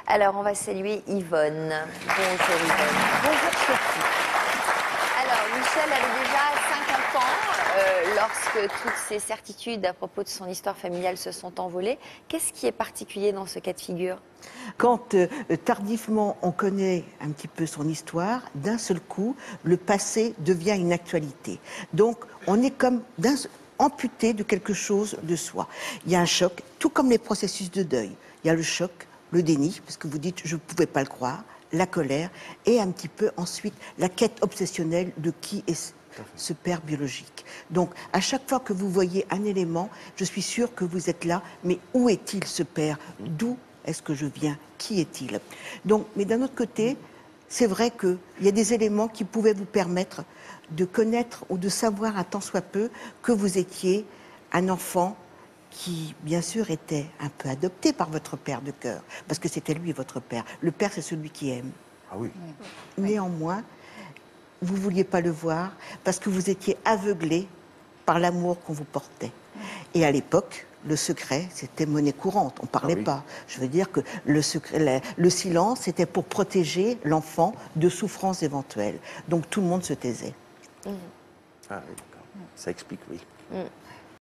Alors, on va saluer Yvonne. Bonjour Yvonne. Bonjour Sophie. Alors, Michel avait déjà 50 ans lorsque toutes ses certitudes à propos de son histoire familiale se sont envolées. Qu'est-ce qui est particulier dans ce cas de figure ? Quand tardivement on connaît un petit peu son histoire, d'un seul coup, le passé devient une actualité. Donc, on est comme amputé de quelque chose de soi. Il y a un choc, tout comme les processus de deuil. Il y a le choc, le déni, parce que vous dites « je ne pouvais pas le croire », la colère, et un petit peu ensuite la quête obsessionnelle de qui est ce père biologique. Donc, à chaque fois que vous voyez un élément, je suis sûre que vous êtes là, mais où est-il ce père ? D'où est-ce que je viens ? Qui est-il ? Donc, mais d'un autre côté, c'est vrai qu'il y a des éléments qui pouvaient vous permettre de connaître ou de savoir un tant soit peu que vous étiez un enfant qui, bien sûr, était un peu adopté par votre père de cœur, parce que c'était lui votre père. Le père, c'est celui qui aime. Ah oui. Néanmoins, vous ne vouliez pas le voir parce que vous étiez aveuglé par l'amour qu'on vous portait. Et à l'époque, le secret, c'était monnaie courante. On ne parlait pas. Je veux dire que le silence, c'était pour protéger l'enfant de souffrances éventuelles. Donc tout le monde se taisait. Ah oui, d'accord. Ça explique, oui.